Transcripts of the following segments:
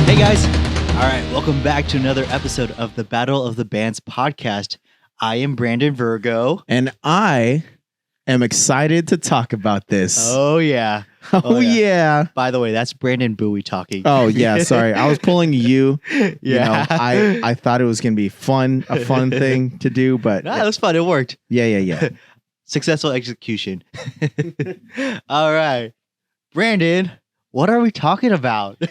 Hey guys. All right, welcome back to another episode of the Battle of the Bands podcast. I am Brandon Virgo. And I am excited to talk about this. Oh yeah. Oh yeah. By the way, that's Brandon Bowie talking. Oh yeah, sorry. I was pulling you. Yeah. You know, I thought it was going to be a fun thing to do, but Nah, it was fun. It worked. Yeah. Successful execution. All right. Brandon, what are we talking about?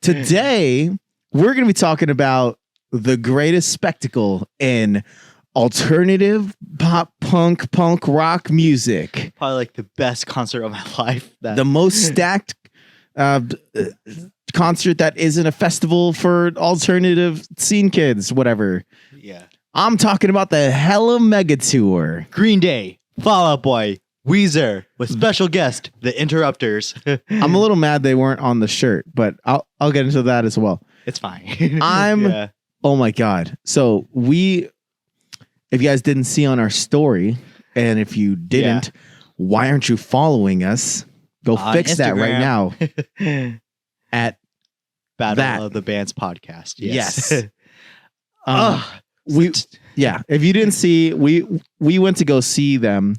Today, we're going to be talking about the greatest spectacle in alternative pop punk rock music. Probably like the best concert of my life. The most stacked concert that isn't a festival for alternative scene kids, whatever. Yeah. I'm talking about the Hella Mega Tour. Green Day, Fall Out Boy, Weezer, with special guest, The Interrupters. I'm a little mad they weren't on the shirt, but I'll get into that as well. It's fine. Yeah. Oh my God. So if you guys didn't see on our story, and if you didn't, why aren't you following us? Go on fix that right Instagram. now at Battle of the Bands podcast. Yes. Yeah. If you didn't see, we went to go see them.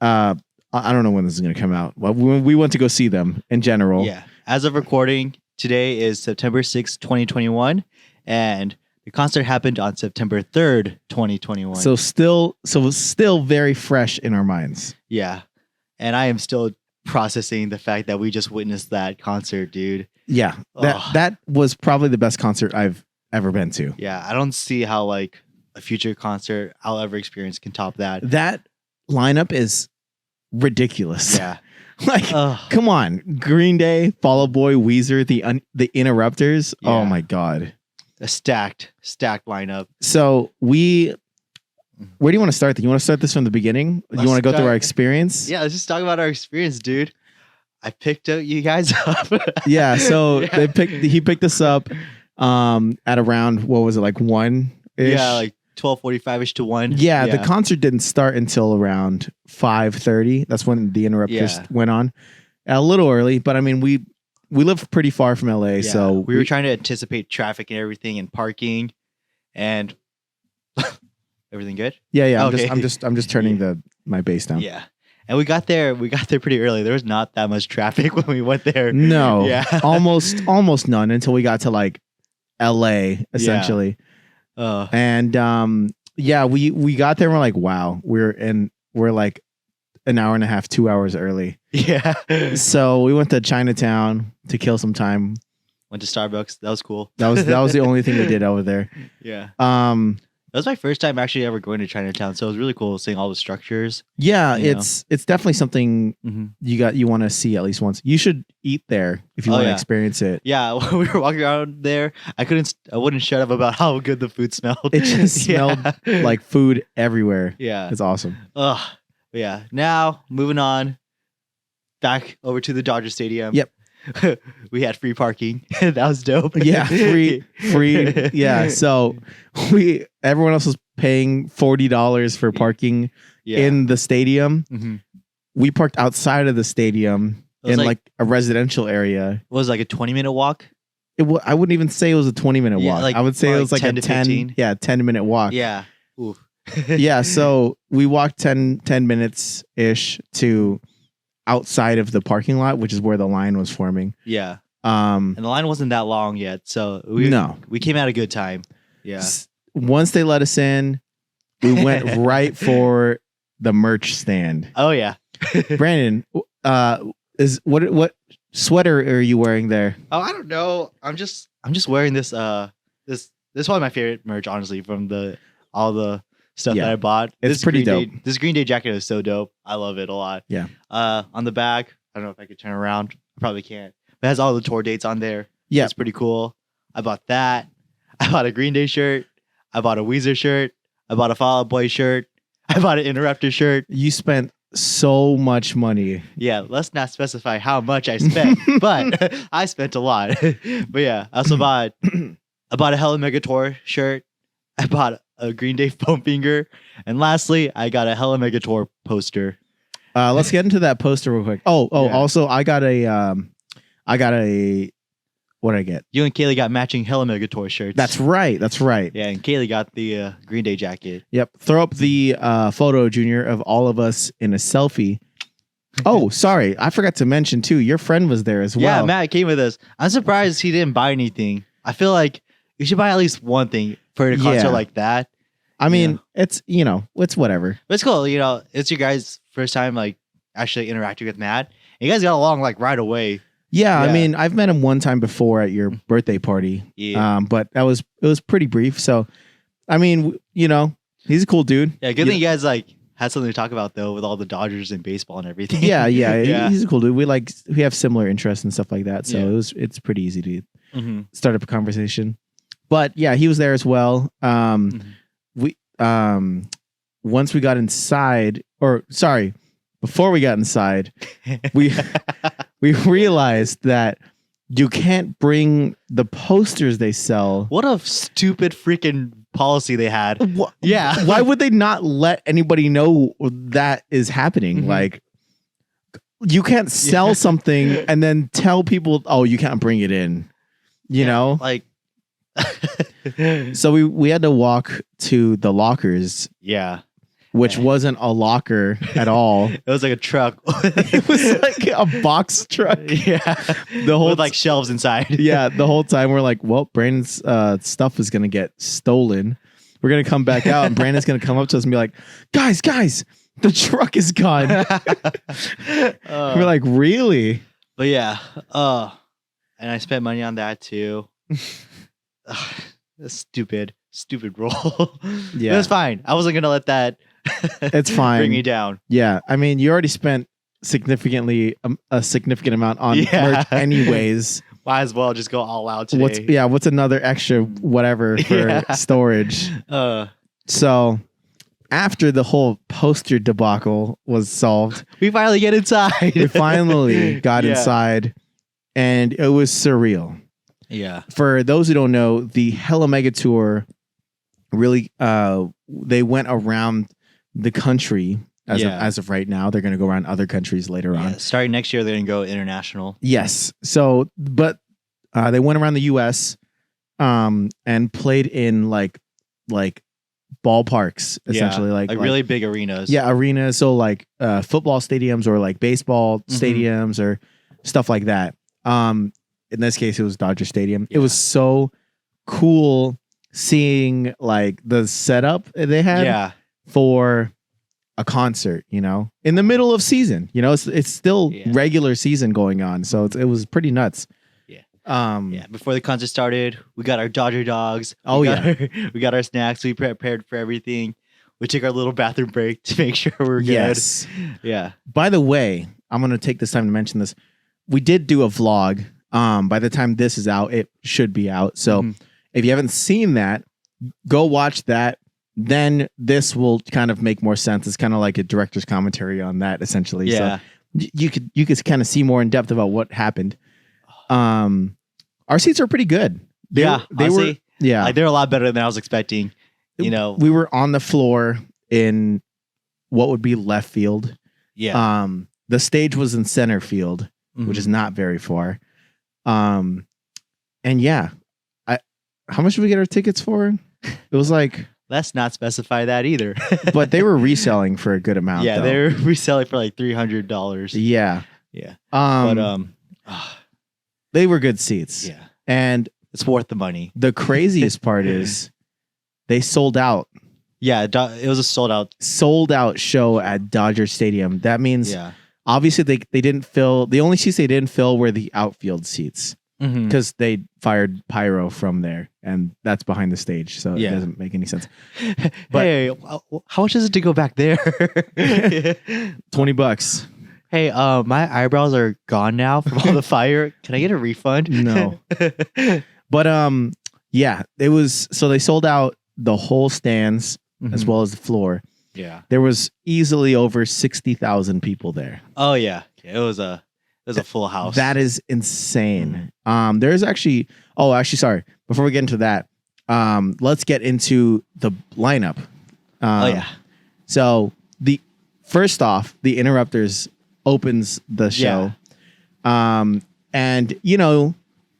I don't know when this is going to come out. Well, we went to go see them in general. Yeah. As of recording, today is September 6th, 2021, and the concert happened on September 3rd, 2021. So it's still very fresh in our minds. Yeah. And I am still processing the fact that we just witnessed that concert, dude. Yeah. That was probably the best concert I've ever been to. Yeah. I don't see how like a future concert I'll ever experience can top that. That lineup is ridiculous. Yeah. Like, come on. Green Day, Fall Out Boy, Weezer, the Interrupters. Yeah. Oh my God. A stacked lineup. So where do you want to start? You want to start this from the beginning? You want to go through our experience? Yeah, let's just talk about our experience, dude. I picked you guys up. Yeah, so he picked us up at around, what was it, like 1-ish? Yeah, like 12:45ish to 1. Yeah, the concert didn't start until around 5:30. That's when the Interrupters went on. A little early, but I mean, we live pretty far from LA, so we were trying to anticipate traffic and everything and parking and everything good? Yeah. Okay. I'm just turning my bass down. Yeah. And we got there pretty early. There was not that much traffic when we went there. No. Yeah. almost none until we got to like LA essentially. And we got there and we're like, wow, we're like an hour and a half, 2 hours early. Yeah. So we went to Chinatown to kill some time. Went to Starbucks. That was cool. That was the only thing we did over there. Yeah. That was my first time actually ever going to Chinatown, so it was really cool seeing all the structures. Yeah, it's definitely something you want to see at least once. You should eat there if you want to experience it. Yeah, when we were walking around there, I wouldn't shut up about how good the food smelled. It just smelled like food everywhere. Yeah. It's awesome. Yeah. Now, moving on back over to the Dodger Stadium. Yep. We had free parking. That was dope. Yeah, free. Yeah. So everyone else was paying $40 for parking in the stadium. Mm-hmm. We parked outside of the stadium in like a residential area. It was like a 20-minute walk. I wouldn't even say it was a 20-minute walk. Like, I would say it was like 10 a to 15. 10-minute walk. Yeah. Ooh. Yeah. So we walked 10 minutes ish to outside of the parking lot, which is where the line was forming. Yeah. And the line wasn't that long yet, so we came at a good time. Yeah. Once they let us in, we went right for the merch stand. Oh yeah. Brandon, what sweater are you wearing there? Oh, I don't know. I'm just wearing this this is probably my favorite merch, honestly, from all the stuff that I bought. It's pretty dope. This Green Day jacket is so dope. I love it a lot. Yeah. On the back, I don't know if I could turn around. I probably can't. But it has all the tour dates on there. Yeah. It's pretty cool. I bought that. I bought a Green Day shirt. I bought a Weezer shirt. I bought a Fall Out Boy shirt. I bought an Interrupter shirt. You spent so much money. Yeah, let's not specify how much I spent, but I spent a lot. But yeah, I also bought a Hella Mega Tour shirt. I bought a Green Day foam finger, and lastly, I got a Hella Mega Tour poster. Let's get into that poster real quick. Yeah. Also, I got a What did I get? You and Kaylee got matching Hella Megator shirts. That's right. Yeah, and Kaylee got the Green Day jacket. Yep. Throw up the photo, Junior, of all of us in a selfie. Oh, sorry. I forgot to mention, too, your friend was there as well. Yeah, Matt came with us. I'm surprised he didn't buy anything. I feel like you should buy at least one thing for a concert like that. I mean, it's, it's whatever. But it's cool. It's your guys' first time, like, actually interacting with Matt. And you guys got along, like, right away. Yeah, I mean, I've met him one time before at your birthday party. Yeah. But it was pretty brief. So, I mean, he's a cool dude. Yeah, good thing you guys, like, had something to talk about, though, with all the Dodgers and baseball and everything. Yeah. He's a cool dude. We have similar interests and stuff like that. So it's pretty easy to start up a conversation. But yeah, he was there as well. We once we got inside, before we got inside, we realized that you can't bring the posters they sell. What a stupid freaking policy they had. Yeah. Why would they not let anybody know that is happening? Like, you can't sell something and then tell people, oh, you can't bring it in. You know? Like, so we had to walk to the lockers. Yeah. Which wasn't a locker at all. It was like a truck. It was like a box truck. Yeah. The whole with like shelves inside. Yeah. The whole time we're like, well, Brandon's stuff is going to get stolen. We're going to come back out and Brandon's going to come up to us and be like, guys, the truck is gone. We're like, really? But yeah. And I spent money on that too. Stupid rule. Yeah. It was fine. I wasn't going to let that it's fine. bring me down. Yeah. I mean, you already spent a significant amount on merch anyways. Might as well just go all out today. What's another extra whatever for storage? So after the whole poster debacle was solved, we finally get inside. We finally got inside and it was surreal. Yeah. For those who don't know, the Hella Mega Tour really they went around the country as of right now. They're going to go around other countries later on. Starting next year, they're going to go international. Yes. So, but they went around the U.S. And played in like ballparks, essentially, like really big arenas. Yeah, arenas. So like football stadiums or like baseball stadiums or stuff like that. In this case, it was Dodger Stadium. It was so cool seeing like the setup they had for a concert, in the middle of season. It's still regular season going on. So it was pretty nuts. Yeah. Before the concert started, we got our Dodger dogs. We got our snacks. We prepared for everything. We took our little bathroom break to make sure we're good. Yes. Yeah. By the way, I'm going to take this time to mention this. We did do a vlog. By the time this is out, it should be out. So if you haven't seen that, go watch that. Then this will kind of make more sense. It's kind of like a director's commentary on that, essentially. Yeah. So you could kind of see more in depth about what happened. Our seats are pretty good. They were like they're a lot better than I was expecting. We were on the floor in what would be left field. Yeah. The stage was in center field, which is not very far. And how much did we get our tickets for? It was like, let's not specify that either. But they were reselling for a good amount. Yeah, they were reselling for like $300. Yeah. They were good seats. Yeah. And it's worth the money. The craziest part is they sold out. Yeah, it was a sold out show at Dodger Stadium. That means obviously they didn't fill, the only seats they didn't fill were the outfield seats because they fired pyro from there and that's behind the stage. So it doesn't make any sense. But hey, how much is it to go back there? $20. Hey, my eyebrows are gone now from all the fire. Can I get a refund? No. But it was, so they sold out the whole stands as well as the floor. Yeah. There was easily over 60,000 people there. Oh yeah. It was a full house. That is insane. There's actually, sorry. Before we get into that, let's get into the lineup. So first off, the Interrupters opens the show. And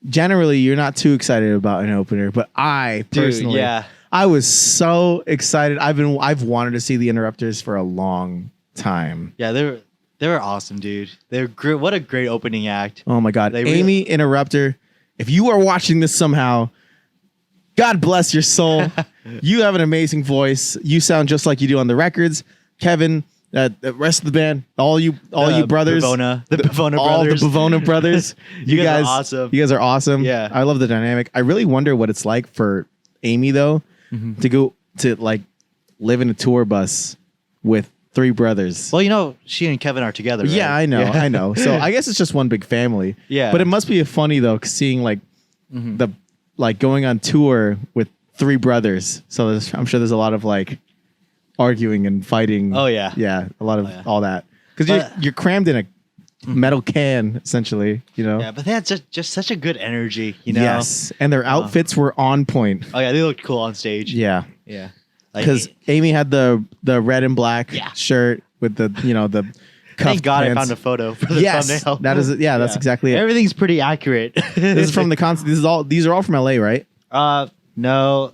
generally you're not too excited about an opener, but I personally, yeah. I was so excited. I've wanted to see the Interrupters for a long time. Yeah, they were awesome, dude. They're great. What a great opening act. Oh my God. They Amy Interrupter, if you are watching this somehow, God bless your soul. You have an amazing voice. You sound just like you do on the records. Kevin, the rest of the band, all you brothers, the Bavona all brothers, the Bavona brothers. you guys are awesome. You guys are awesome. Yeah, I love the dynamic. I really wonder what it's like for Amy though, to go to like live in a tour bus with three brothers. Well, you know, she and Kevin are together. Right? Yeah, I know, I know. So I guess it's just one big family. Yeah, but it must be funny though, seeing like the like going on tour with three brothers. So I'm sure there's a lot of like arguing and fighting. Oh yeah, yeah, a lot of all that because you're crammed in a metal can essentially. You know. Yeah, but they had just such a good energy. You know. Yes, and their outfits were on point. Oh yeah, they looked cool on stage. Yeah. Yeah. Because Amy had the red and black shirt with the the Thank God pants. I found a photo for the thumbnail. That is that's exactly it. Everything's pretty accurate. This is from the concert. These are all from LA, right? No.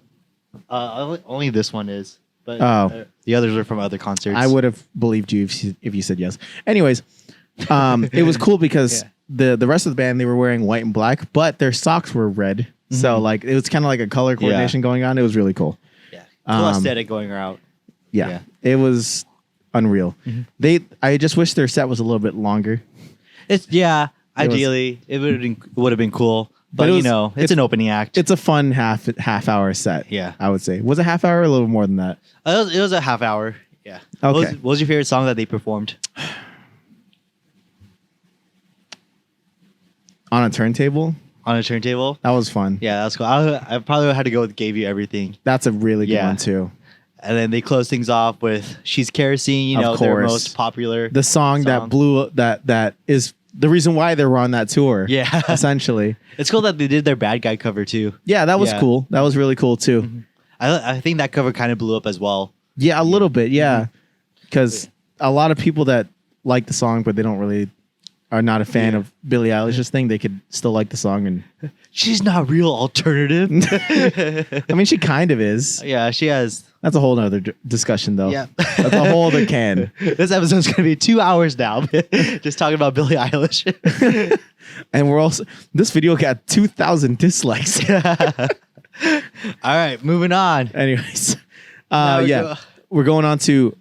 Only this one is. But the others are from other concerts. I would have believed you if you said yes. Anyways, it was cool because the rest of the band, they were wearing white and black, but their socks were red. So like it was kind of like a color coordination going on. It was really cool. Yeah. Cool aesthetic going around. Yeah. It was unreal. I just wish their set was a little bit longer. Ideally it would have been cool. But it's an opening act. It's a fun half hour set. Yeah. I would say. Was it half hour or a little more than that? It was a half hour. Yeah. Okay. What was your favorite song that they performed? On a turntable? On a turntable? That was fun. Yeah, that was cool. I probably had to go with Gave You Everything. That's a really good one too. And then they closed things off with She's Kerosene, their most popular. The song that blew that is the reason why they were on that tour. Yeah. Essentially. It's cool that they did their bad guy cover too. Yeah, that was cool. That was really cool too. I think that cover kind of blew up as well. Yeah, a little bit, yeah. Because a lot of people that like the song, but they don't really are not a fan of Billie Eilish's thing, they could still like the song. And she's not real alternative. I mean, she kind of is. Yeah, she has. That's a whole nother discussion, though. Yeah. That's a whole other can. This episode's going to be 2 hours now, just talking about Billie Eilish. And this video got 2,000 dislikes. All right, moving on. Anyways, we're going on to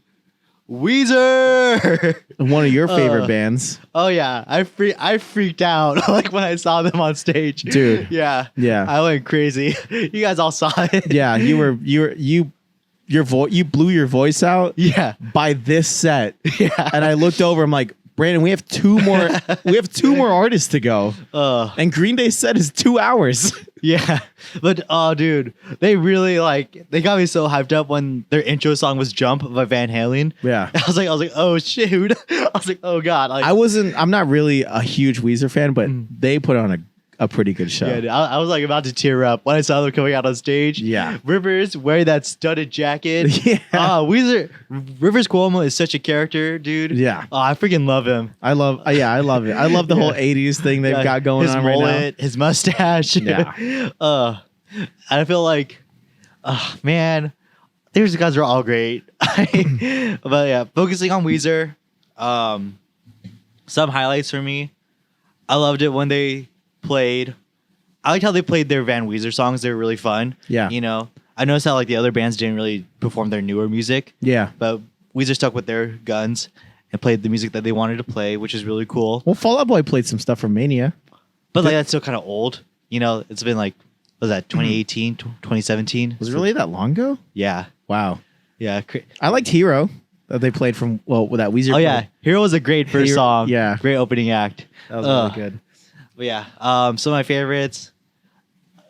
Weezer, one of your favorite bands. Oh yeah, I freaked out like when I saw them on stage, dude. Yeah, I went crazy. You guys all saw it. Yeah, you blew your voice out. Yeah, by this set. Yeah, and I looked over. I'm like, Brandon, we have two more artists to go. And Green Day's set is 2 hours. Yeah. But dude, they really they got me so hyped up when their intro song was Jump by Van Halen. Yeah. I was like, oh shoot. I was like, oh God. I'm not really a huge Weezer fan, but they put on a pretty good show. Yeah, dude, I was like about to tear up when I saw them coming out on stage. Yeah. Rivers wearing that studded jacket. Yeah. Rivers Cuomo is such a character, dude. Yeah. Oh, I freaking love him. I love it. I love the whole 80s thing they've got going on mullet, right now. His mustache. Yeah. I feel like, man, these guys are all great. But yeah, focusing on Weezer, some highlights for me. I loved it when they played. I liked how they played their Van Weezer songs. They were really fun. Yeah. I noticed how the other bands didn't really perform their newer music. Yeah. But Weezer stuck with their guns and played the music that they wanted to play, which is really cool. Well, Fall Out Boy played some stuff from Mania. But that's still kind of old. It's been what was that 2018, 2017? Was it really that long ago? Yeah. Wow. Yeah. I liked Hero that they played from with that Weezer. Oh yeah, Hero was a great first song. Yeah. Great opening act. That was really good. But yeah, some of my favorites.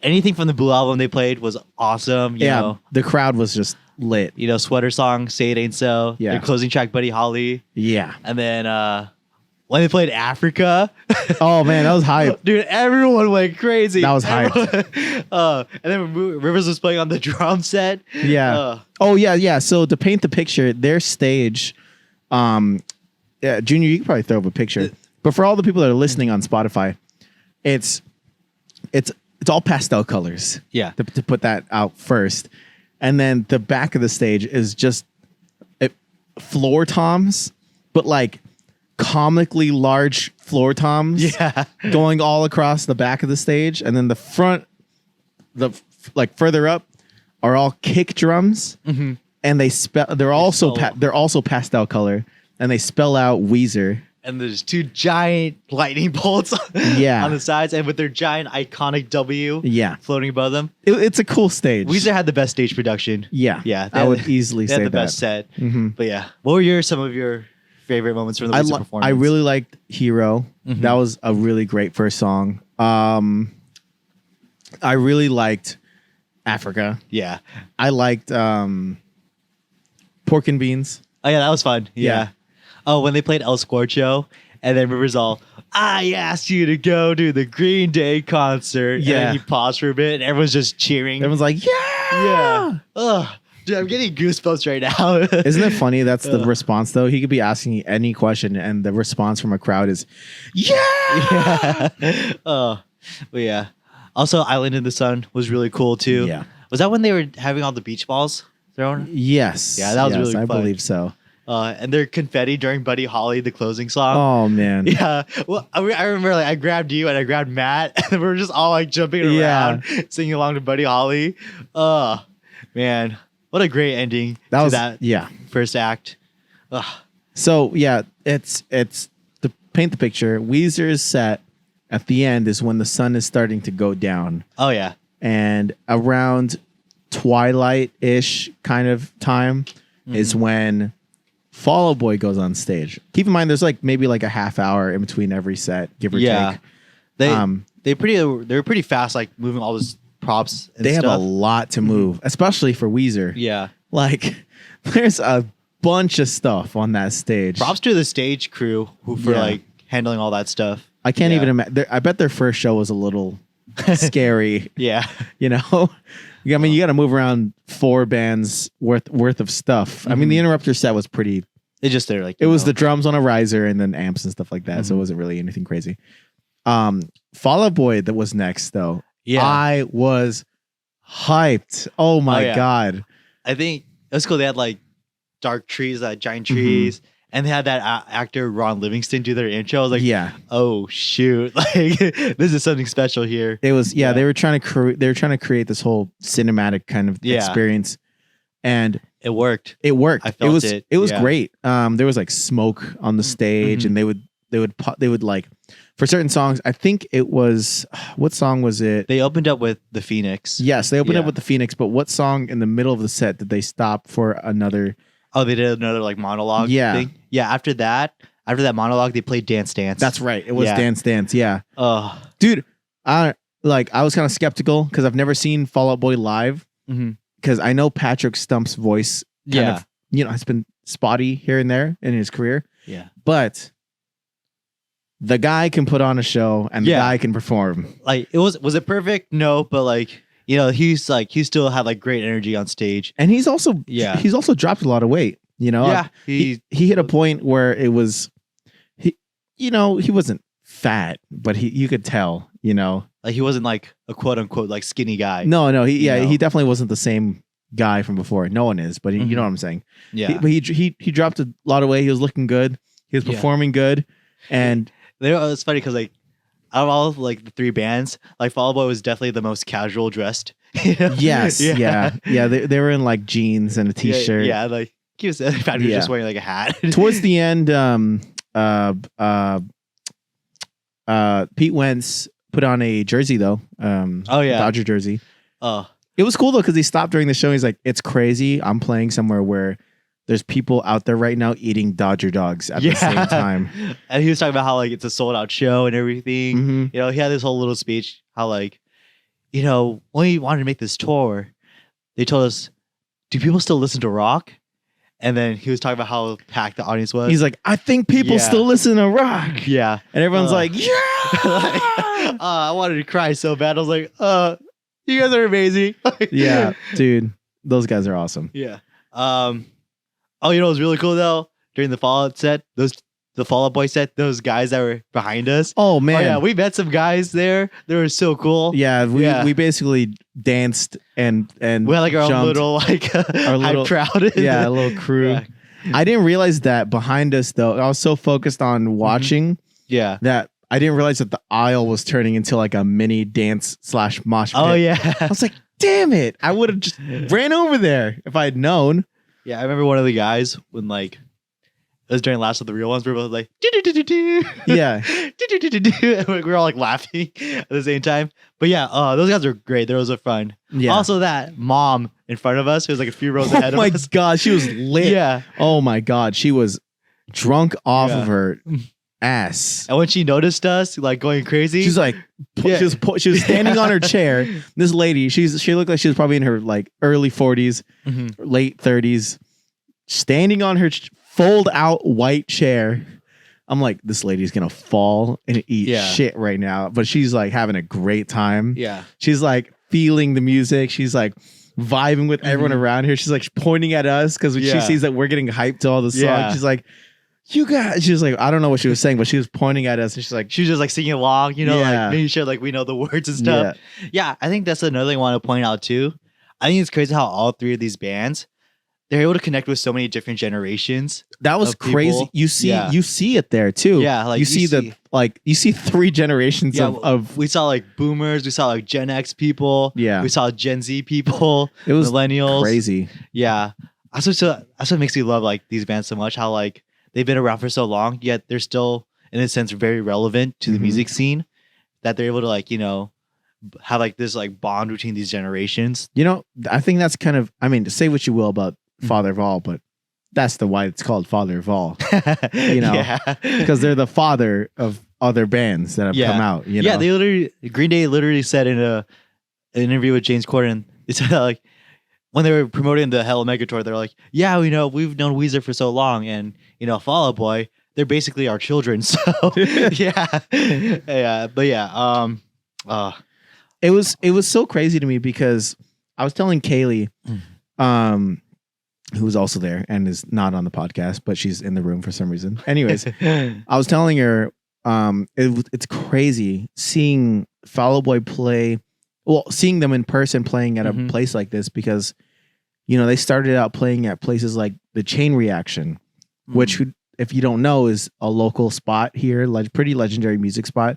Anything from the Blue album they played was awesome. You know, the crowd was just lit. Sweater Song, Say It Ain't So. Yeah. Their closing track, Buddy Holly. Yeah. And then when they played Africa. Oh man, that was hype. Dude, everyone went crazy. That was hype. And then Rivers was playing on the drum set. Yeah. Yeah. So to paint the picture, their stage, Junior, you can probably throw up a picture. But for all the people that are listening on Spotify, it's it's all pastel colors. Yeah. To put that out first, and then the back of the stage is just floor toms, but like comically large floor toms. Yeah. Going all across the back of the stage, and then the front, like further up, are all kick drums, and they're also pastel color, and they spell out Weezer. And there's 2 giant lightning bolts on the sides, and with their giant iconic W floating above them. It's a cool stage. Weezer had the best stage production. Yeah. I would easily say they that. had the best set. But yeah, what were some of your favorite moments from the Weezer performance? I really liked Hero. That was a really great first song. I really liked Africa. Yeah. I liked Pork and Beans. Oh yeah, that was fun. Yeah. Oh, when they played El Scorcho, and then Rivers all, I asked you to go to the Green Day concert. Yeah. And then he paused for a bit, and everyone's just cheering. Everyone's like, yeah. Yeah. Ugh. Dude, I'm getting goosebumps right now. Isn't it funny? That's the response, though. He could be asking you any question, and the response from a crowd is, yeah. But yeah. Also, Island in the Sun was really cool, too. Yeah. Was that when they were having all the beach balls thrown? Yes. Yeah, that was really fun. I believe so. And their confetti during Buddy Holly, the closing song. Oh, man. Yeah. Well, I remember like I grabbed you and I grabbed Matt, and we were just all like jumping around, singing along to Buddy Holly. Oh, man. What a great ending to that first act. Ugh. So, yeah, it's to paint the picture, Weezer's set at the end is when the sun is starting to go down. Oh, yeah. And around twilight-ish kind of time is when Fall Out Boy goes on stage. Keep in mind, there's like maybe like a half hour in between every set, give or take. They're pretty fast, like moving all those props. And they stuff. have a lot to move, especially for Weezer. Yeah, like there's a bunch of stuff on that stage. Props to the stage crew for like handling all that stuff. I can't even imagine. I bet their first show was a little scary. Yeah, you know. I mean, you got to move around 4 bands worth of stuff. I mean, the Interrupter set was pretty. It's just there, like it was the drums on a riser and then amps and stuff like that. So it wasn't really anything crazy. Fall Out Boy that was next though. Yeah, I was hyped. Oh my god! I think it was cool. They had like dark trees, giant trees. And they had that actor Ron Livingston do their intro. I was like, oh shoot, like this is something special here. It was, they were trying to create this whole cinematic kind of experience, and it worked. I felt it. It was great. There was like smoke on the stage, and they would like for certain songs. I think it was what song was it? They opened up with the Phoenix. Yes, they opened up with the Phoenix. But what song in the middle of the set did they stop for another? Oh, they did another like monologue thing? Yeah, after that monologue, they played Dance Dance. That's right. It was Dance Dance, yeah. Dude, I was kind of skeptical because I've never seen Fall Out Boy live. Because I know Patrick Stump's voice kind of, has been spotty here and there in his career. Yeah. But the guy can put on a show and the guy can perform. Like, was it perfect? No, but like, he still had like great energy on stage, and he's also dropped a lot of weight. He hit a point where it was he wasn't fat, but you could tell, like he wasn't like a quote unquote like skinny guy. No, he definitely wasn't the same guy from before. No one is, but you know what I'm saying. Yeah, but he dropped a lot of weight. He was looking good. He was performing good, and it's funny because like. Out of all like the 3 bands, like Fall Out Boy was definitely the most casual dressed. Yes, yeah. They were in like jeans and a t-shirt. Yeah, like he was just wearing like a hat. Towards the end, Pete Wentz put on a jersey though. Dodger jersey. It was cool though because he stopped during the show. He's like, "It's crazy. I'm playing somewhere where." There's people out there right now eating Dodger dogs at the same time. And he was talking about how like it's a sold out show and everything. He had this whole little speech how like, when we wanted to make this tour, they told us, do people still listen to rock? And then he was talking about how packed the audience was. He's like, I think people still listen to rock. Yeah. And everyone's like, yeah. I wanted to cry so bad. I was like, you guys are amazing. Yeah, dude. Those guys are awesome. Yeah. Oh, what was really cool though? During the Fallout set, those the Fall Out Boy set, those guys that were behind us. Oh man. Oh yeah, we met some guys there. They were so cool. Yeah, we basically danced and we had like our jumped. own little like Our little hype crowd. Yeah, a little crew. Yeah. I didn't realize that behind us though. I was so focused on watching Yeah. that I didn't realize that the aisle was turning into like a mini dance / mosh pit. Oh yeah. I was like, damn it. I would have just ran over there if I had known. Yeah, I remember one of the guys when like it was during Last of the Real Ones. We were both like, do-do-do-do-do. Yeah. Do-do-do-do-do. And we were all like laughing at the same time. But yeah, those guys were great. Those were fun. Yeah. Also, that mom in front of us who was like a few rows ahead Oh of my us. God, she was lit. Yeah. Oh my God, she was drunk off Yeah. of her ass. And when she noticed us like going crazy, She's like, Yeah. she was standing on her chair. This lady, she looked like she was probably in her like early 40s, Mhm. late 30s, standing on her fold out white chair. I'm like, this lady's gonna fall and eat Yeah. shit right now. But she's like having a great time. Yeah. She's like feeling the music. She's like vibing with everyone around her. She's like pointing at us because Yeah. she sees that we're getting hyped to all the songs. Yeah. She's like, you guys, she's like, I don't know what she was saying, but she was pointing at us and she's like, She was just like singing along, you know, Yeah. like making sure like we know the words and stuff. Yeah, I think that's another thing I want to point out too. I think it's crazy how all three of these bands, they're able to connect with so many different generations. that was of people. crazy. You see, Yeah. you see it there too. Yeah, like you see you see 3 generations Yeah, of we saw like boomers, we saw like Gen X people, Yeah. we saw Gen Z people, it was millennials. crazy. Yeah. That's what makes me love like these bands so much, how like they've been around for so long, yet they're still in a sense very relevant to the Mhm. music scene, that they're able to like, you know, have like this like bond between these generations. You know, I think that's kind of, I mean, say what you will about Mm-hmm. Father of All, but that's why it's called Father of All. You know, yeah. Because they're the father of other bands that have Yeah. come out. You know? Yeah, they literally Green Day literally said in an interview with James Corden, they said like when they were promoting the Hell Mega Tour, they're like, yeah, we know we've known Weezer for so long, and you know, Fall Out Boy, they're basically our children. So yeah, yeah, but yeah, it was so crazy to me because I was telling Kaylee, who was also there and is not on the podcast, but she's in the room for some reason. Anyways, I was telling her, it's crazy seeing Fall Out Boy play. Well, seeing them in person playing at a Mhm. place like this because, you know, they started out playing at places like the Chain Reaction, which, if you don't know, is a local spot here, like pretty legendary music spot.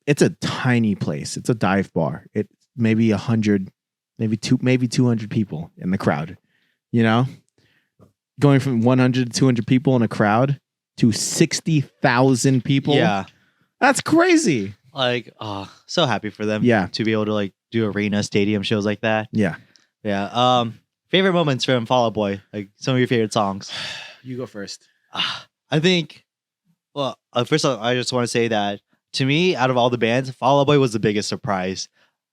It's a tiny place. It's a dive bar. It maybe 100, maybe 200 people in the crowd. You know, going from 100 to 200 people in a crowd to 60,000 people. yeah, That's crazy. like so happy for them. Yeah. to be able to like do arena stadium shows like that. Yeah. Yeah. Favorite moments from Fall Out Boy, like some of your favorite songs. You go first. I think, well, first of all, I just want to say that to me, out of all the bands, Fall Out Boy was the biggest surprise.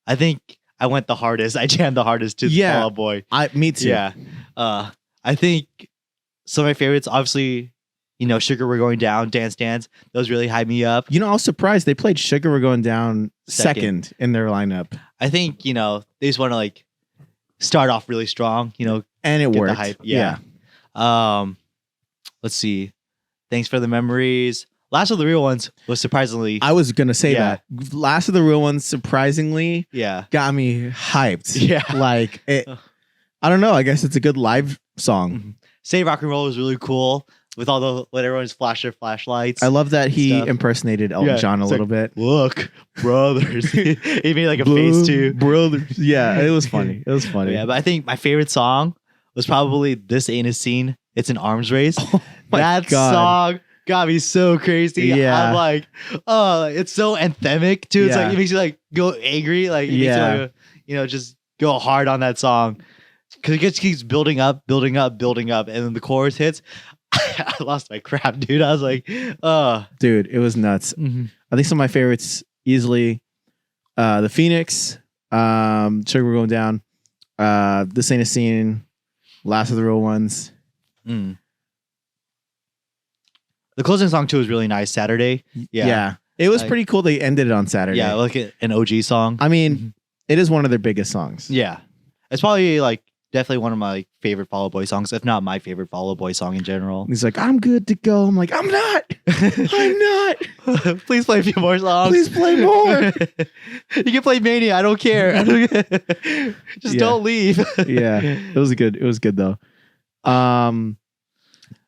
I think I went the hardest. I jammed the hardest to Yeah. Fall Out Boy. Me too. Yeah. I think some of my favorites, obviously, you know, Sugar We're Going Down, Dance Dance. Those really hype me up. You know, I was surprised they played Sugar We're Going Down second in their lineup. I think, you know, they just want to like start off really strong, you know, And it get worked. the hype. Yeah. Let's see. Thanks for the memories. Last of the Real Ones was surprisingly, I was going to say Yeah. that. Last of the Real Ones, surprisingly, yeah. got me hyped. Yeah. Like, I don't know. I guess it's a good live song. Say Rock and Roll was really cool with all the when everyone's flash their flashlights. I love that he Stuff. impersonated Elton John a it's little like, bit. Look, brothers. He made like a face too. Brothers. Yeah, it was funny. It was funny. Yeah, but I think my favorite song was probably This Ain't a Scene. It's an arms race. My That God. song got me so crazy. Yeah. I'm like, oh, it's so anthemic too. It's Yeah. like it makes you like go angry. Like it makes Yeah. you, like, you know, just go hard on that song. Cause it just keeps building up, and then the chorus hits. I lost my crap, dude. I was like, Dude, it was nuts. I think some of my favorites easily the Phoenix, Sugar We're Going Down, This Ain't a Scene, Last of the Real Ones. The closing song too was really nice. Saturday. Yeah. It was Like- pretty cool they ended it on Saturday. Yeah, like an OG song. I mean, it is one of their biggest songs. Yeah. It's probably like definitely one of my favorite Fall Out Boy songs, if not my favorite Fall Out Boy song in general. He's like, I'm good to go. I'm like, I'm not. I'm not. Please play a few more songs. Please play more. You can play Mania. I don't care. Just don't leave. Yeah, it was good. It was good though.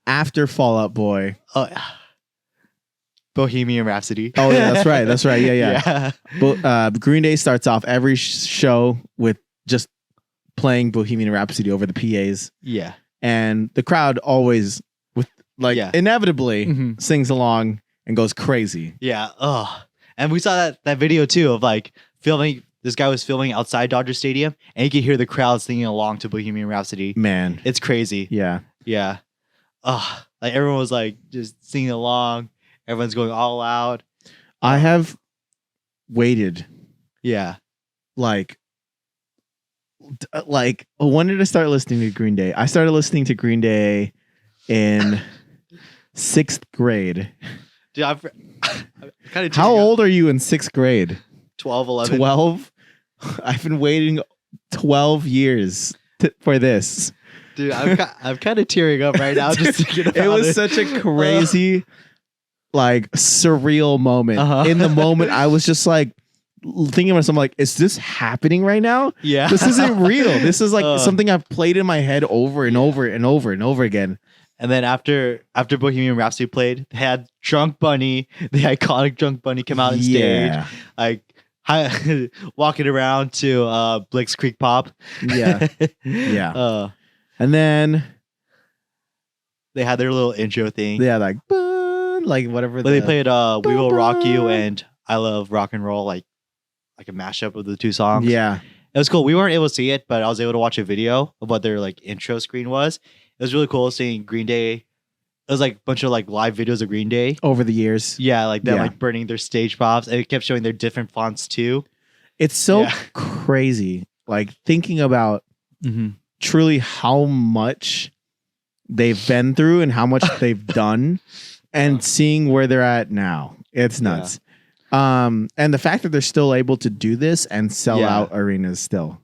After Fall Out Boy, Bohemian Rhapsody. Oh yeah, that's right. That's right. Yeah. But Green Day starts off every show with just playing Bohemian Rhapsody over the PAs. Yeah. And the crowd always inevitably sings along and goes crazy. Yeah. Oh. And we saw that video too of like filming. This guy was filming outside Dodger Stadium, and you could hear the crowd singing along to Bohemian Rhapsody. Man, it's crazy. Yeah. Yeah. Oh, like everyone was like just singing along. Everyone's going all out. I have waited. Yeah. Like when did I start listening to Green Day? I started listening to Green Day in 6th grade. Dude, I'm kind of. How old are you in 6th grade? 12, 11. 12? I've been waiting 12 years for this. Dude, I'm kind of tearing up right now just thinking about it. It was such a crazy, like, surreal moment. In the moment, I was just like thinking to myself, like, is this happening right now? Yeah. This isn't real. This is like something I've played in my head over and over and over and over again. And then after Bohemian Rhapsody played, they had Drunk Bunny, the iconic Drunk Bunny, come out on stage, like walking around to Blick's Creek Pop. Yeah. Yeah. And then they had their little intro thing. Yeah, like whatever. But they played "We Will Rock You" and "I Love Rock and Roll," like a mashup of the two songs. Yeah, it was cool. We weren't able to see it, but I was able to watch a video of what their like intro screen was. It was really cool seeing Green Day. It was like a bunch of like live videos of Green Day over the years. Yeah, like them like burning their stage props, and it kept showing their different fonts too. It's so crazy, like thinking about truly how much they've been through and how much they've done, and seeing where they're at now. It's nuts. And the fact that they're still able to do this and sell out arenas still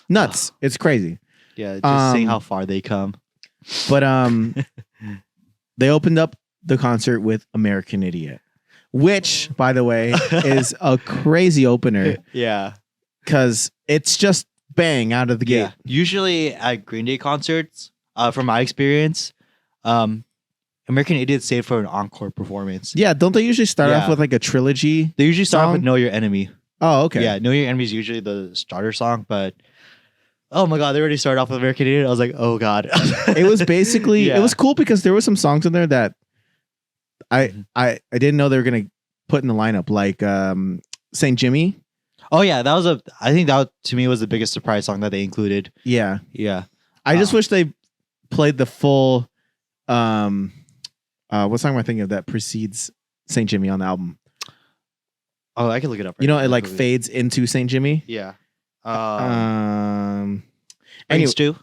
nuts. It's crazy. Yeah, just seeing how far they come. But they opened up the concert with American Idiot, which, by the way, is a crazy opener. Yeah. Because it's just bang out of the gate. Usually at Green Day concerts, from my experience, American Idiot saved for an encore performance. Yeah, don't they usually start off with like a trilogy? They usually start off with Know Your Enemy. Oh, okay. Yeah, Know Your Enemy is usually the starter song, but oh my god, they already started off with American Idiot. I was like, oh god. It was basically it was cool because there were some songs in there that I didn't know they were gonna put in the lineup, like Saint Jimmy. Oh yeah, I think that to me was the biggest surprise song that they included. Yeah. Yeah. I just wish they played the full what song am I thinking of that precedes Saint Jimmy on the album? Oh, I can look it up. Right now. It like fades into Saint Jimmy. Yeah. Brains Stew?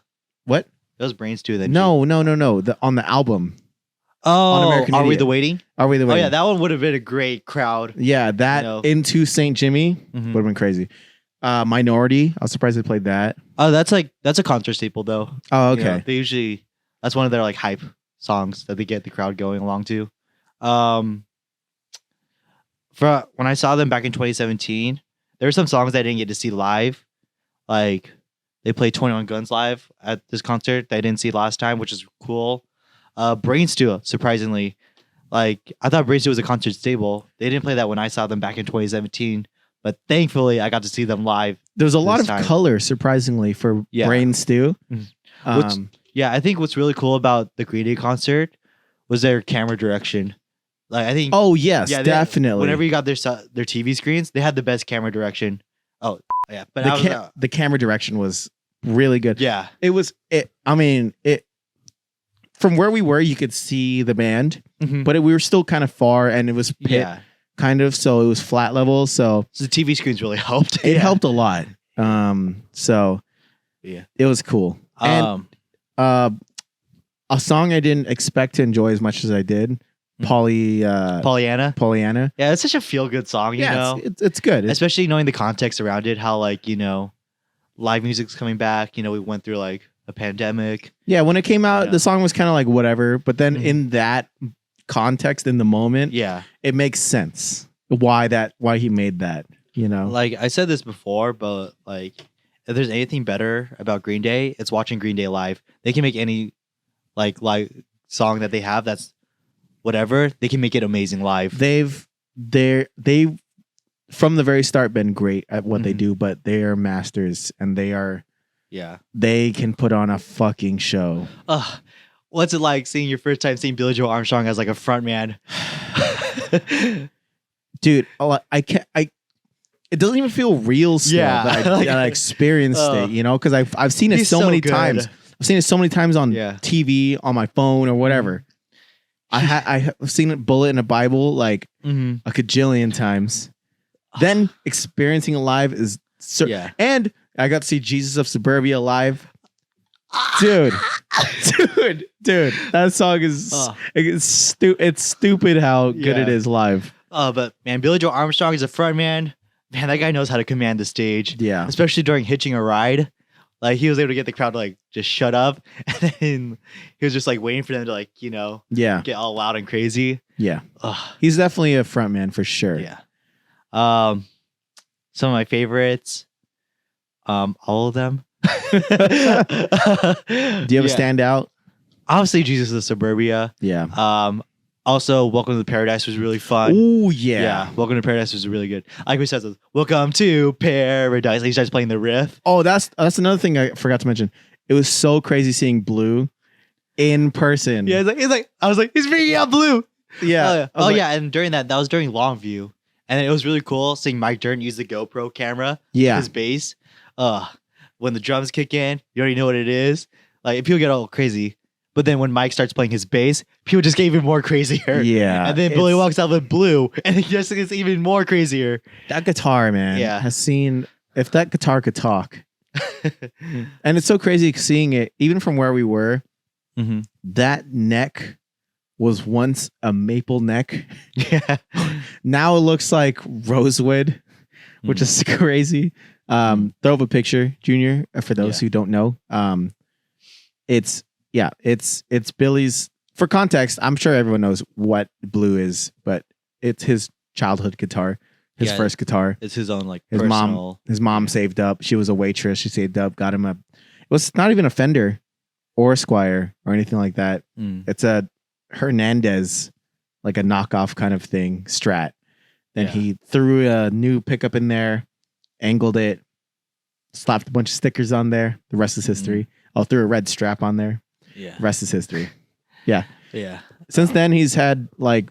What? It was Brains Stew then. No. On the album. Oh, American Are Idiot. We the Waiting? Are We the Waiting? Oh yeah, that one would have been a great crowd. Yeah, that into Saint Jimmy would have been crazy. Minority. I was surprised they played that. Oh, that's a concert staple though. Oh, okay. You know, they usually that's one of their like hype songs that they get the crowd going along to. For when I saw them back in 2017, there were some songs I didn't get to see live. Like they played 21 Guns live at this concert that I didn't see last time, which is cool. Brain Stew, surprisingly. Like I thought Brain Stew was a concert staple. They didn't play that when I saw them back in 2017. But thankfully, I got to see them live. There was a lot of color, surprisingly, for Brain Stew. Yeah, I think what's really cool about the Green Day concert was their camera direction. Like I think. Oh yes, definitely. Whenever you got their TV screens, they had the best camera direction. Oh yeah, but the camera direction was really good. Yeah, it was. I mean, from where we were, you could see the band, but we were still kind of far, and it was pit, kind of. So it was flat level. So the TV screens really helped. It helped a lot. So yeah, it was cool. And a song I didn't expect to enjoy as much as I did. Pollyanna. Yeah, it's such a feel good song, you know. It's good. Especially knowing the context around it, how like, live music's coming back. You know, we went through like a pandemic. Yeah, when it came out, Yeah. the song was kind of like whatever. But then in that context, in the moment, Yeah. it makes sense why he made that. You know, Like I said this before, but like if there's anything better about Green Day, it's watching Green Day live. They can make any like song that they have that's whatever, they can make it amazing live. they've from the very start been great at what they do, but they are masters and they can put on a fucking show. What's it like seeing your first time seeing Billy Joe Armstrong as like a front man? Dude, it doesn't even feel real still that I experienced it, you know, because I've seen it so many times. I've seen it so many times on TV, on my phone, or whatever. I've seen it bullet in a Bible like a gajillion times. Then experiencing it live is and I got to see Jesus of Suburbia live. Dude, that song is it's stupid how good it is live. But man, Billy Joe Armstrong is a front man. Man, that guy knows how to command the stage. Yeah. Especially during Hitching a Ride. Like he was able to get the crowd to like just shut up. And then he was just like waiting for them to like, you know, get all loud and crazy. Yeah. He's definitely a front man for sure. Yeah. Some of my favorites. All of them. Do you have a standout? Obviously Jesus of Suburbia. Yeah. Also, Welcome to Paradise was really fun. Oh yeah. Welcome to Paradise was really good. Like we said, Welcome to Paradise. He starts playing the riff. Oh, that's another thing I forgot to mention. It was so crazy seeing Blue in person. Yeah, I was like, he's bringing out Blue. Yeah. And during that was during Longview. And it was really cool seeing Mike Dirnt use the GoPro camera. Yeah. His bass. When the drums kick in, you already know what it is. Like people get all crazy. But then when Mike starts playing his bass, people just get even more crazier. Yeah. And then Billy walks out with Blue, and it just gets even more crazier. That guitar, man, has seen if that guitar could talk. And it's so crazy seeing it, even from where we were. That neck was once a maple neck. Yeah. Now it looks like rosewood, which is crazy. Throw up a picture, Junior, for those who don't know. It's Billy's. For context, I'm sure everyone knows what Blue is, but it's his childhood guitar, his first guitar. It's his own like his personal. mom saved up. She was a waitress. She saved up, got him it was not even a Fender or a Squire or anything like that. It's a Hernandez, like a knockoff kind of thing, Strat. Then he threw a new pickup in there, angled it, slapped a bunch of stickers on there. The rest is history. Threw a red strap on there. Yeah. Rest is history. Yeah. Yeah. Since then, he's had like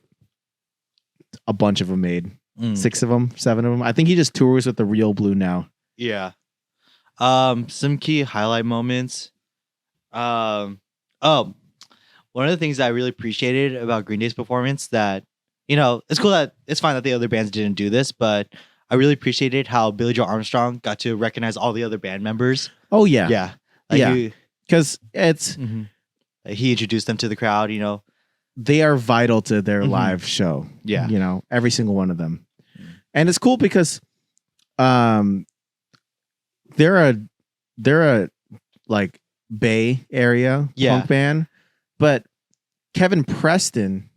a bunch of them made. 6 of them, 7 of them. I think he just tours with the real Blue now. Yeah. Some key highlight moments. One of the things that I really appreciated about Green Day's performance that, you know, it's cool that it's fine that the other bands didn't do this, but I really appreciated how Billy Joe Armstrong got to recognize all the other band members. Oh yeah. Yeah. Because it's he introduced them to the crowd, you know. They are vital to their live show. Yeah. You know, every single one of them. And it's cool because they're a like Bay Area punk band, but Kevin Preston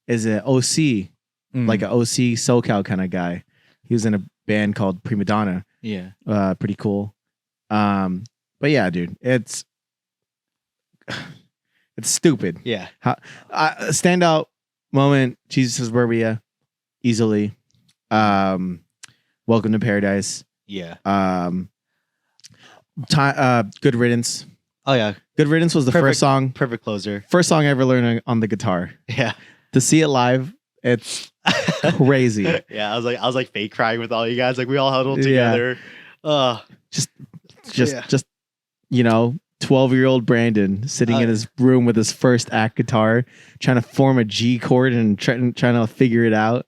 is an OC, like an OC SoCal kind of guy. He was in a band called Prima Donna. Yeah. Pretty cool. But yeah, dude, it's stupid. Yeah. Standout moment, Jesus of Suburbia, easily. Welcome to Paradise. Yeah. Good Riddance. Oh yeah. Good Riddance was the first song. Perfect closer. First song I ever learned on the guitar. Yeah. To see it live, it's crazy. Yeah, I was like fake crying with all you guys. Like we all huddled together. Just you know, 12-year-old Brandon sitting in his room with his first act guitar, trying to form a G chord and trying to figure it out.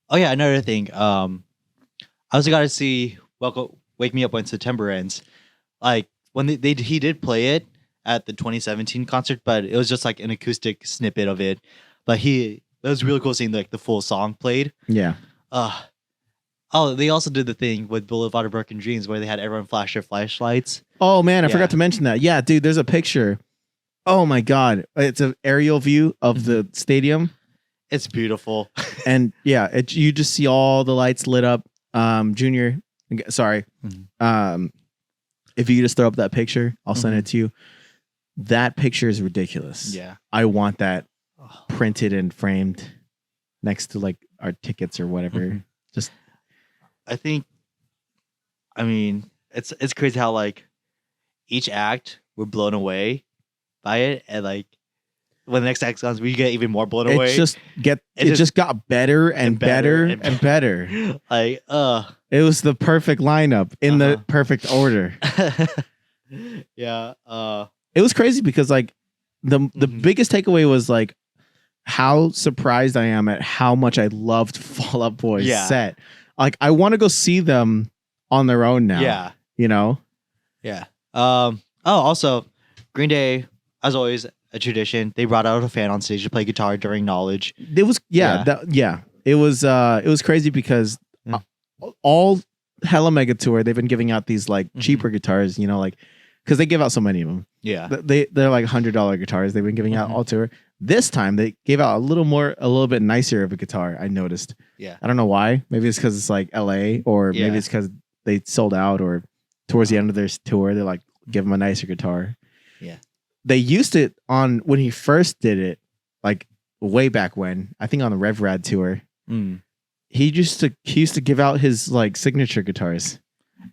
Oh yeah, another thing. I also got to see Wake Me Up When September Ends. Like when he did play it at the 2017 concert, but it was just like an acoustic snippet of it. But it was really cool seeing like the full song played. Yeah. Oh, they also did the thing with Boulevard of Broken Dreams where they had everyone flash their flashlights. Oh man, I Yeah. forgot to mention that. Yeah, dude, there's a picture. Oh my god, it's an aerial view of the stadium, It's beautiful. and yeah, you just see all the lights lit up. Junior, sorry, if you just throw up that picture, I'll send it to you. That picture is ridiculous. Yeah. I want that printed and framed next to like our tickets or whatever. Just, I mean, it's crazy how like each act we're blown away by it, and like when the next act comes, we get even more blown away. It just got better and better and better. Like, it was the perfect lineup in the perfect order. Yeah. It was crazy because like the biggest takeaway was like how surprised I am at how much I loved Fall Out Boy's set. Like I want to go see them on their own now. Yeah. You know? Yeah. Also, Green Day, as always, a tradition. They brought out a fan on stage to play guitar during Knowledge. It was It was crazy because all Hella Mega Tour they've been giving out these like cheaper guitars, you know, like because they give out so many of them. Yeah. They're like $100 guitars they've been giving out all tour. This time they gave out a little bit nicer of a guitar, I noticed. Yeah. I don't know why. Maybe it's because it's like LA or maybe it's because they sold out or towards the end of their tour, they're like, give them a nicer guitar. Yeah. They used it on when he first did it, like way back when, I think on the Rev Rad tour. He used to give out his like signature guitars.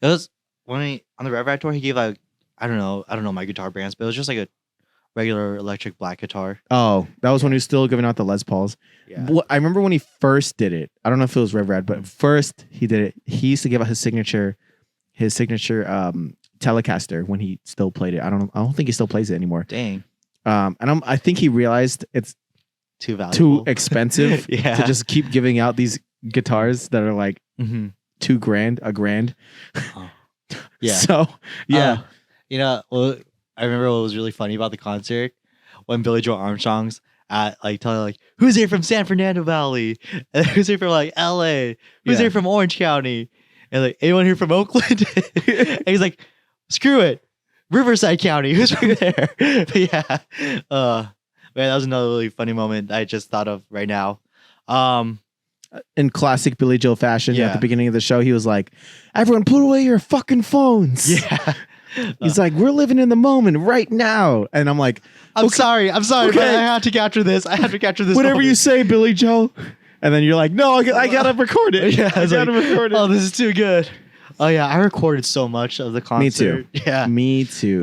It was on the Rev Rad tour, he gave like I don't know my guitar brands, but it was just like a regular electric black guitar. Oh, that was when he was still giving out the Les Pauls. Yeah. I remember when he first did it. I don't know if it was Rev Rad, but first he did it. He used to give out his signature Telecaster when he still played it. I don't think he still plays it anymore. Dang. And I think he realized it's too valuable, too expensive to just keep giving out these guitars that are like $2,000, $1,000. Yeah. So yeah. You know, well, I remember what was really funny about the concert when Billy Joe Armstrong's at like telling like who's here from San Fernando Valley, and who's here from like LA, who's here from Orange County, and like anyone here from Oakland, and he's like, screw it, Riverside County, who's from there? But yeah, man, that was another really funny moment I just thought of right now. In classic Billy Joe fashion, at the beginning of the show, he was like, "Everyone, put away your fucking phones." Yeah. He's like, "We're living in the moment right now," and I'm like, "I'm sorry, but I have to capture this. Whatever moment. You say, Billy Joe." And then you're like, "No, I gotta record it. Yeah, I gotta record it." Oh, this is too good. Oh yeah, I recorded so much of the concert. Me too. Yeah, me too.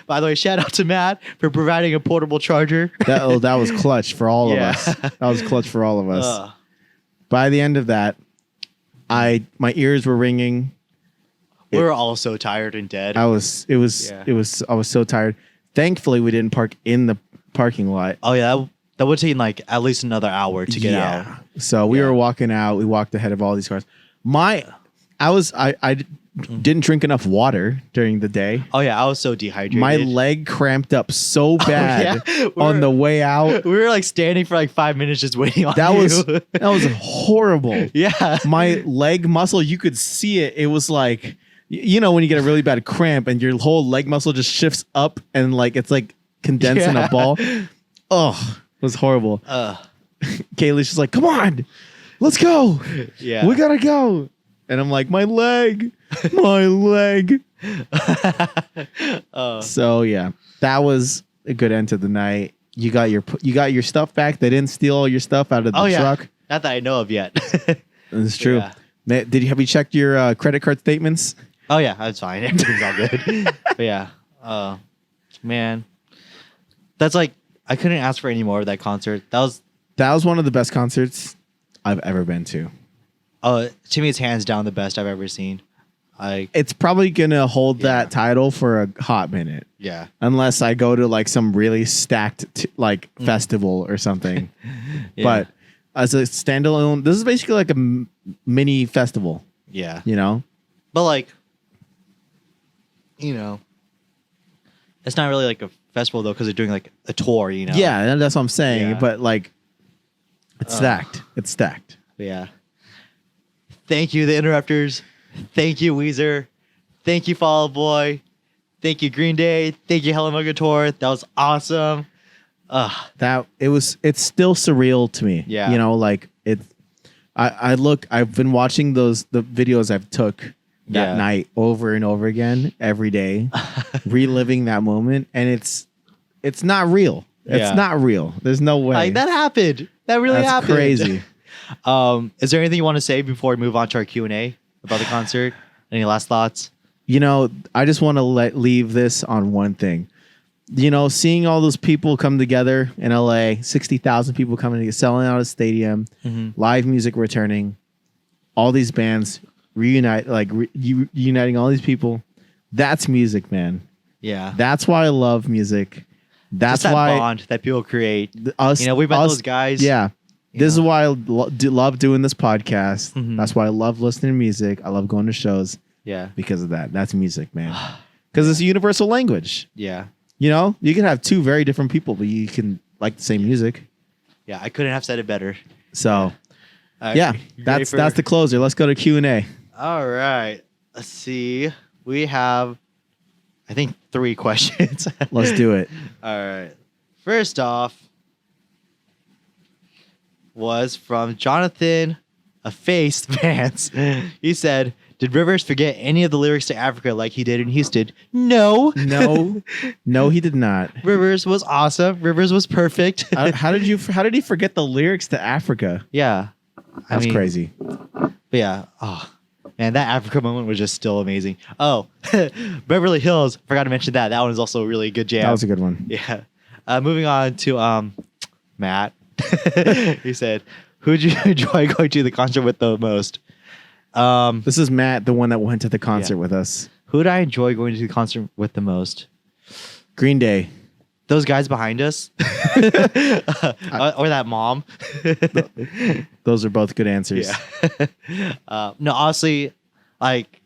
By the way, shout out to Matt for providing a portable charger. That was clutch for all of us. That was clutch for all of us. By the end of that, my ears were ringing. We were all so tired and dead. I was so tired. Thankfully, we didn't park in the parking lot. Oh yeah, that would take like at least another hour to get out. So we were walking out. We walked ahead of all these cars. I didn't drink enough water during the day. Oh yeah, I was so dehydrated. My leg cramped up so bad on the way out. We were like standing for like 5 minutes just waiting on you. That was horrible. Yeah. My leg muscle, you could see it. It was like, you know, when you get a really bad cramp and your whole leg muscle just shifts up and like it's like condensed in a ball. Oh, it was horrible. Kaylee's just like, "Come on, let's go. Yeah, we gotta go." And I'm like, my leg. So yeah, that was a good end to the night. You got your stuff back. They didn't steal all your stuff out of the truck. Not that I know of yet. It's true. Yeah. Have you checked your credit card statements? Oh yeah, that's fine. Everything's all good. But yeah, man, that's like I couldn't ask for any more of that concert. That was one of the best concerts I've ever been to. To me, it's hands down the best I've ever seen. It's probably gonna hold that title for a hot minute. Yeah, unless I go to like some really stacked festival or something. But as a standalone, this is basically like a mini festival. Yeah, you know, but like, you know, it's not really like a festival though because they're doing like a tour. You know. Yeah, that's what I'm saying. Yeah. But like, it's stacked. It's stacked. Yeah. Thank you, The Interrupters. Thank you, Weezer. Thank you, Fall Out Boy. Thank you, Green Day. Thank you, Helen Tour. That was awesome. It's still surreal to me. Yeah. You know, like I've been watching the videos I've took that night over and over again every day, reliving that moment, and it's not real. It's not real. There's no way. Like that happened. That really That's happened. crazy. Is there anything you want to say before we move on to our Q&A about the concert? Any last thoughts? You know, I just want to leave this on one thing. You know, seeing all those people come together in LA, 60,000 people coming together, selling out a stadium, live music returning, all these bands uniting all these people. That's music, man. Yeah. That's why I love music. That's that why bond that people create. We met those guys. Yeah. This is why I love doing this podcast. That's why I love listening to music. I love going to shows. Yeah. Because of that. That's music, man. Because it's a universal language. Yeah. You know, you can have two very different people, but you can like the same music. Yeah, I couldn't have said it better. So, that's the closer. Let's go to Q&A. All right. Let's see. We have, I think, 3 questions. Let's do it. All right. First off was from Jonathan, a face Vance. He said, did Rivers forget any of the lyrics to Africa like he did in Houston? No. No, he did not. Rivers was awesome. Rivers was perfect. How did he forget the lyrics to Africa? Yeah. That's crazy. But yeah. Oh, man, that Africa moment was just still amazing. Oh, Beverly Hills. Forgot to mention that. That one is also a really good jam. That was a good one. Yeah. Moving on to Matt. He said, who'd you enjoy going to the concert with the most? This is Matt, the one that went to the concert with us. Who'd I enjoy going to the concert with the most? Green Day. Those guys behind us? Or that mom? Those are both good answers. Yeah. No, honestly, like,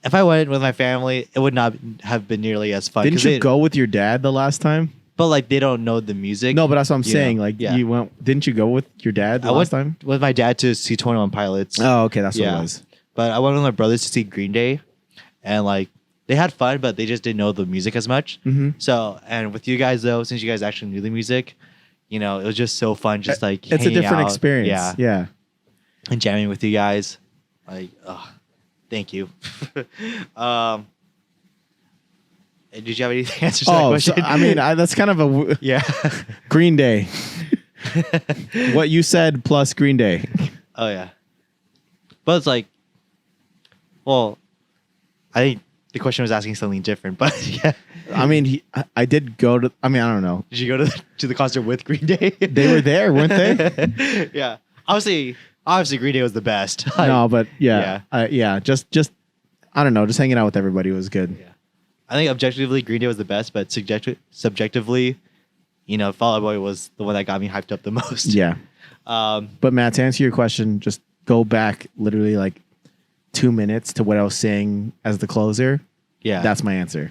if I went with my family, it would not have been nearly as fun. Didn't you go with your dad the last time? But like they don't know the music. No, but that's what I'm saying. Like you went. Didn't you go with your dad the last time? With my dad to see 21 Pilots. Oh, okay, that's what it was. But I went with my brothers to see Green Day, and like they had fun, but they just didn't know the music as much. So, and with you guys though, since you guys actually knew the music, you know, it was just so fun. Just like it's a different out. experience. Yeah, and jamming with you guys. Like, thank you. Did you have any answers to that question? So, I mean, that's kind of a Green Day. What you said plus Green Day. Oh yeah, but it's like, well, I think the question was asking something different, but yeah. I mean, I did go to. I mean, I don't know. Did you go to the concert with Green Day? They were there, weren't they? Yeah, obviously, Green Day was the best. No, but just I don't know, just hanging out with everybody was good. Yeah. I think objectively Green Day was the best, but subjectively, you know, Fall Out Boy was the one that got me hyped up the most. Yeah. But Matt, to answer your question, just go back literally like 2 minutes to what I was saying as the closer. Yeah. That's my answer.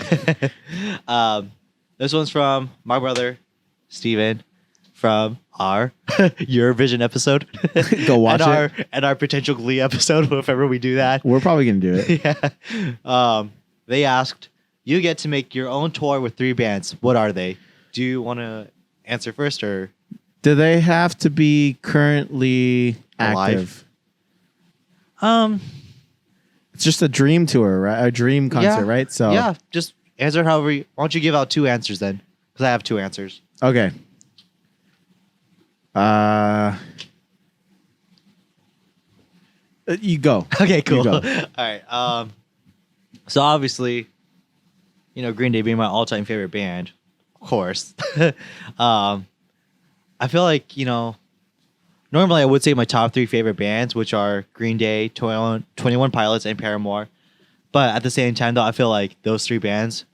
This one's from my brother, Steven, from our Eurovision episode. Go watch it. And our potential Glee episode, if ever we do that. We're probably going to do it. Yeah. They asked, you get to make your own tour with 3 bands. What are they? Do you want to answer first or? Do they have to be currently active? It's just a dream tour, right? A dream concert, right? So yeah, just answer however you. Why don't you give out 2 answers then? Because I have 2 answers. Okay. You go. Okay, cool. You go. All right. So obviously, you know, Green Day being my all-time favorite band, of course. I feel like, you know, normally I would say my top 3 favorite bands, which are Green Day, 21 Pilots, and Paramore. But at the same time, though, I feel like those 3 bands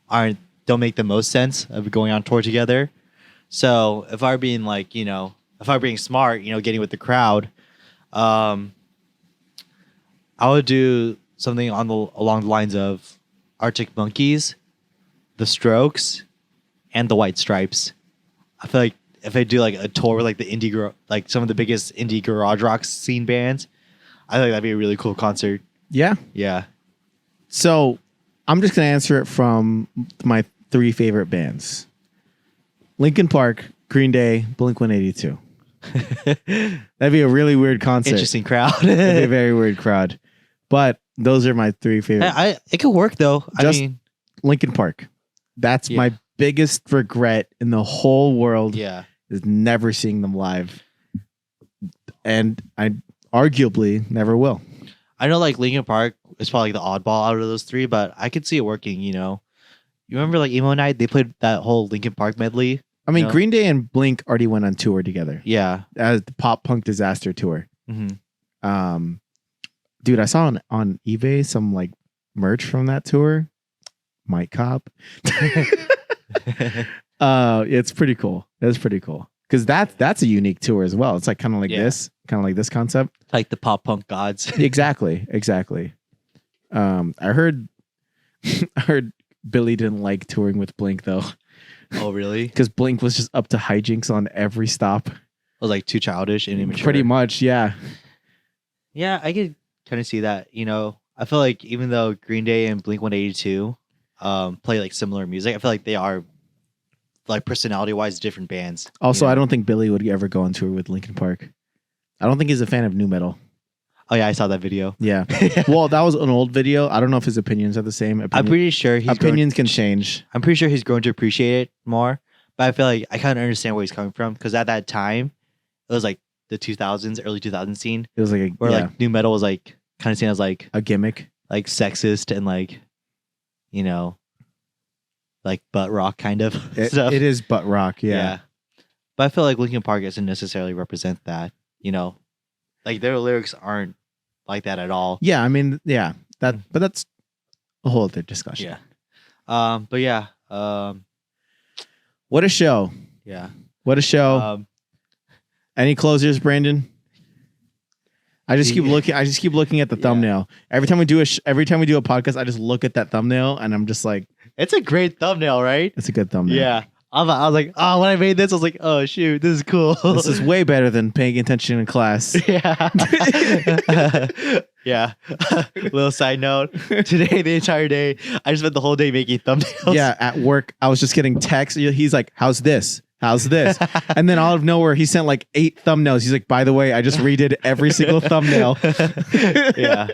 don't make the most sense of going on tour together. So if I were being like, you know, if I were being smart, you know, getting with the crowd, I would do something along the lines of Arctic Monkeys, The Strokes, and the White Stripes. I feel like if I do like a tour with like the indie, like some of the biggest indie garage rock scene bands, I think that'd be a really cool concert. Yeah. Yeah. So I'm just gonna answer it from my 3 favorite bands: Linkin Park, Green Day, Blink-182. That'd be a really weird concert. Interesting crowd. That'd be a very weird crowd. But those are my 3 favorite. It could work though. Just Linkin Park. That's my biggest regret in the whole world. Yeah. Is never seeing them live. And I arguably never will. I know like Linkin Park is probably like the oddball out of those 3, but I could see it working, you know. You remember like Emo Night? They played that whole Linkin Park medley. I mean, Green Day and Blink already went on tour together. Yeah. As the Pop Punk Disaster tour. Mm-hmm. Dude, I saw on eBay some like merch from that tour. Mike Cop. It's pretty cool. That's pretty cool. Because that's a unique tour as well. It's like kind of like this concept. Like the pop punk gods. Exactly. I heard Billy didn't like touring with Blink though. Oh really? Because Blink was just up to hijinks on every stop. It was like too childish and immature. Pretty much, yeah. Yeah, I could kind of see that. You know, I feel like even though Green Day and Blink-182 play like similar music, I feel like they are like personality wise different bands. Also, you know? I don't think Billy would ever go on tour with Linkin Park. I don't think he's a fan of nu metal. Oh yeah, I saw that video. Yeah. Well, that was an old video. I don't know if his opinions are the same. I'm pretty sure opinions can change. I'm pretty sure he's going to appreciate it more. But I feel like I kind of understand where he's coming from because at that time, it was like the 2000s, early 2000s scene. It was like like nu metal was like kind of seen as like a gimmick, like sexist and like, you know, like butt rock kind of stuff. It is butt rock, yeah. But I feel like Linkin Park doesn't necessarily represent that, you know, like their lyrics aren't like that at all. Yeah, I mean, yeah, but that's a whole other discussion. Yeah. But yeah. What a show. Yeah. What a show. Any closers, Brandon? I just keep looking at the thumbnail. Every time we do a podcast, I just look at that thumbnail and I'm just like, it's a great thumbnail, right? It's a good thumbnail. Yeah. I was like, oh, when I made this, I was like, oh shoot, this is cool. This is way better than paying attention in class. Yeah. Yeah. Little side note. Today, the entire day, I just spent the whole day making thumbnails. Yeah, at work, I was just getting texts. He's like, how's this? How's this? And then out of nowhere, he sent like 8 thumbnails. He's like, by the way, I just redid every single thumbnail. Yeah.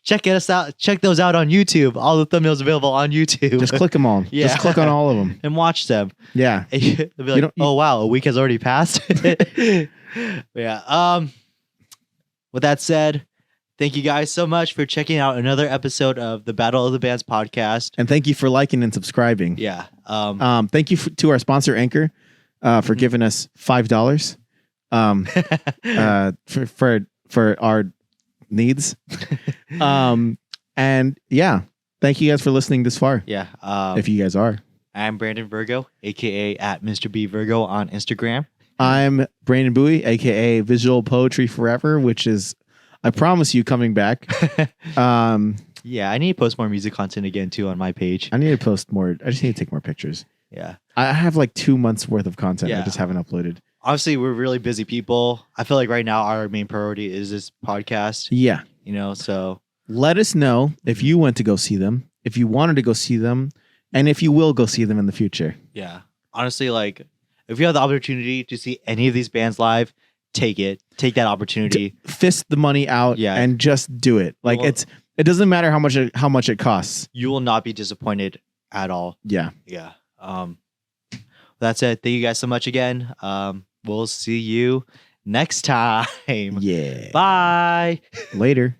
Check those out on YouTube. All the thumbnails available on YouTube. Just click them all. Yeah. Just click on all of them. And watch them. Yeah. They'll be like, oh wow, a week has already passed. Yeah. With that said, thank you guys so much for checking out another episode of the Battle of the Bands podcast. And thank you for liking and subscribing. Yeah. Thank you to our sponsor Anchor for giving us $5 for our needs. And yeah, thank you guys for listening this far. Yeah. If you guys are. I'm Brandon Virgo, aka at Mr. B Virgo on Instagram. I'm Brandon Bowie, aka Visual Poetry Forever, which is, I promise you, coming back. Yeah, I need to post more music content again too on my page. I need to post more. I just need to take more pictures. Yeah. I have like 2 months worth of content I just haven't uploaded. Obviously, we're really busy people. I feel like right now our main priority is this podcast. Yeah. You know, so let us know if you went to go see them, if you wanted to go see them, and if you will go see them in the future. Yeah. Honestly, like if you have the opportunity to see any of these bands live, take it. Take that opportunity. Fist the money out and just do it. Like it doesn't matter how much it costs. You will not be disappointed at all. Yeah. Yeah. That's it. Thank you guys so much again. We'll see you next time. Yeah. Bye. Later.